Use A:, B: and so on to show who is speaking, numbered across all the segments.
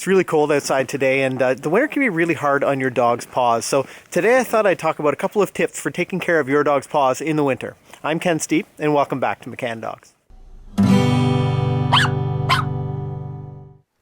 A: It's really cold outside today, and the winter can be really hard on your dog's paws. So today I thought I'd talk about a couple of tips for taking care of your dog's paws in the winter. I'm Ken Steep, and welcome back to McCann Dogs.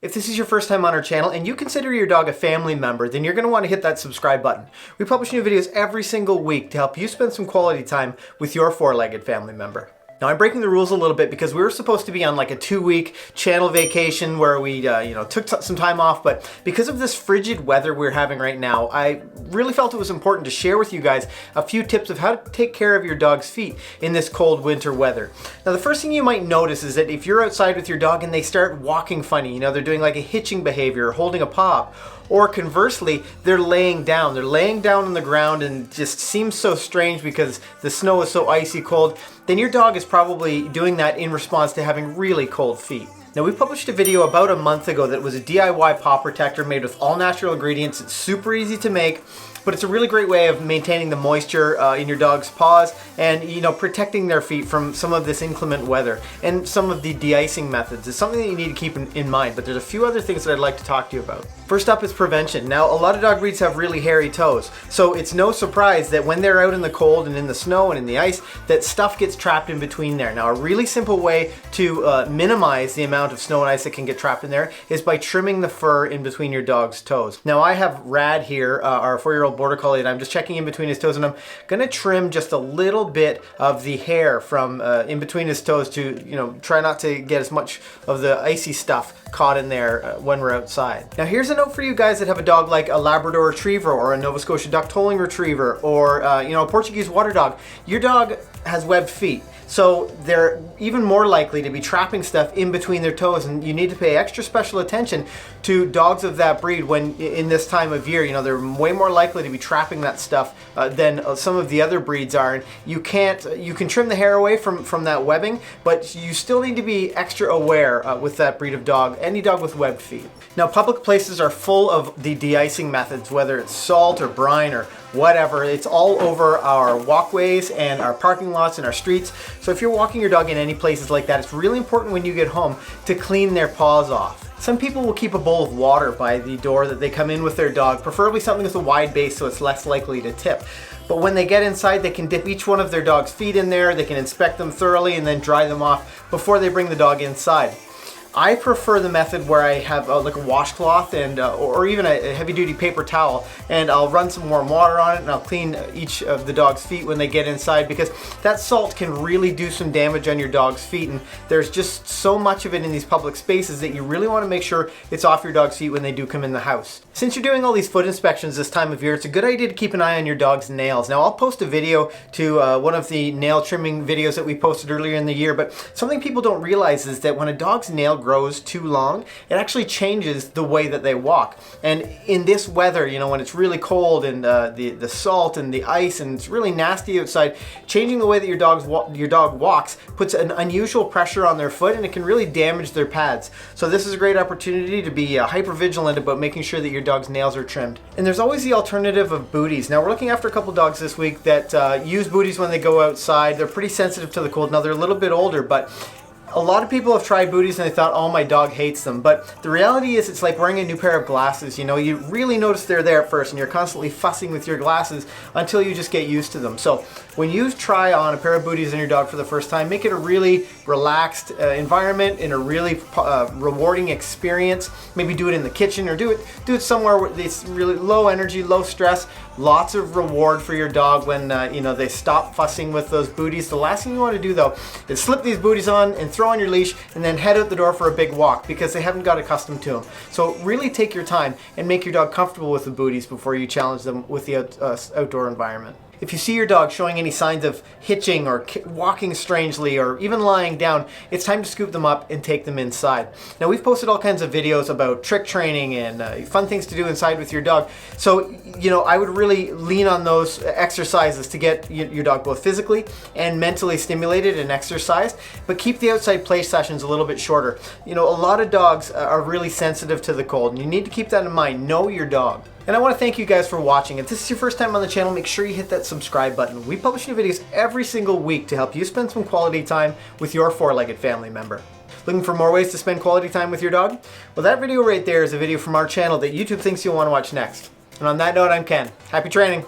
A: If this is your first time on our channel and you consider your dog a family member, then you're going to want to hit that subscribe button. We publish new videos every single week to help you spend some quality time with your four-legged family member. Now, I'm breaking the rules a little bit because we were supposed to be on like a 2-week channel vacation where we took some time off, but because of this frigid weather we're having right now, I really felt it was important to share with you guys a few tips of how to take care of your dog's feet in this cold winter weather. Now, the first thing you might notice is that if you're outside with your dog and they start walking funny, they're doing like a hitching behavior or holding a paw up, or conversely, they're laying down. They're laying down on the ground and just seems so strange because the snow is so icy cold, then your dog is probably doing that in response to having really cold feet. Now, we published a video about a month ago that was a DIY paw protector made with all natural ingredients. It's super easy to make, but it's a really great way of maintaining the moisture in your dog's paws and protecting their feet from some of this inclement weather and some of the de-icing methods. It's something that you need to keep in mind, but there's a few other things that I'd like to talk to you about. First up is prevention. Now, a lot of dog breeds have really hairy toes, so it's no surprise that when they're out in the cold and in the snow and in the ice, that stuff gets trapped in between there. Now, a really simple way to minimize the amount of snow and ice that can get trapped in there is by trimming the fur in between your dog's toes. Now, I have Rad here, our 4-year-old border collie, and I'm just checking in between his toes, and I'm gonna trim just a little bit of the hair from in between his toes to try not to get as much of the icy stuff caught in there when we're outside. Now, here's a note for you guys that have a dog like a Labrador Retriever or a Nova Scotia Duck-Tolling Retriever or a Portuguese Water Dog. Your dog has webbed feet, so they're even more likely to be trapping stuff in between their toes, and you need to pay extra special attention to dogs of that breed when in this time of year. They're way more likely to be trapping that stuff than some of the other breeds are. And you can trim the hair away from that webbing, but you still need to be extra aware with that breed of dog, any dog with webbed feet. Now, public places are full of the de-icing methods, whether it's salt or brine or whatever. It's all over our walkways and our parking lots and our streets. So if you're walking your dog in any places like that, it's really important when you get home to clean their paws off. Some people will keep a bowl of water by the door that they come in with their dog, preferably something with a wide base so it's less likely to tip. But when they get inside, they can dip each one of their dog's feet in there, they can inspect them thoroughly and then dry them off before they bring the dog inside. I prefer the method where I have like a washcloth and or even a heavy-duty paper towel, and I'll run some warm water on it and I'll clean each of the dog's feet when they get inside, because that salt can really do some damage on your dog's feet, and there's just so much of it in these public spaces that you really want to make sure it's off your dog's feet when they do come in the house. Since you're doing all these foot inspections this time of year, it's a good idea to keep an eye on your dog's nails. Now, I'll post a video to one of the nail trimming videos that we posted earlier in the year, but something people don't realize is that when a dog's nail grows too long, it actually changes the way that they walk. And in this weather, when it's really cold and the salt and the ice and it's really nasty outside, changing the way that your dog walks puts an unusual pressure on their foot, and it can really damage their pads. So this is a great opportunity to be hyper vigilant about making sure that your dog's nails are trimmed. And there's always the alternative of booties. Now, we're looking after a couple dogs this week that use booties when they go outside. They're pretty sensitive to the cold. Now, they're a little bit older, but a lot of people have tried booties and they thought, oh, my dog hates them. But the reality is it's like wearing a new pair of glasses. You really notice they're there at first and you're constantly fussing with your glasses until you just get used to them. So when you try on a pair of booties on your dog for the first time, make it a really relaxed environment and a really rewarding experience. Maybe do it in the kitchen or do it somewhere where it's really low energy, low stress. Lots of reward for your dog when they stop fussing with those booties. The last thing you want to do, though, is slip these booties on and throw on your leash and then head out the door for a big walk because they haven't got accustomed to them. So really take your time and make your dog comfortable with the booties before you challenge them with the outdoor environment. If you see your dog showing any signs of hitching or walking strangely or even lying down, it's time to scoop them up and take them inside. Now, we've posted all kinds of videos about trick training and fun things to do inside with your dog. So, I would really lean on those exercises to get your dog both physically and mentally stimulated and exercised, but keep the outside play sessions a little bit shorter. A lot of dogs are really sensitive to the cold, and you need to keep that in mind. Know your dog. And I want to thank you guys for watching. If this is your first time on the channel, make sure you hit that subscribe button. We publish new videos every single week to help you spend some quality time with your four-legged family member. Looking for more ways to spend quality time with your dog? Well, that video right there is a video from our channel that YouTube thinks you'll want to watch next. And on that note, I'm Ken. Happy training!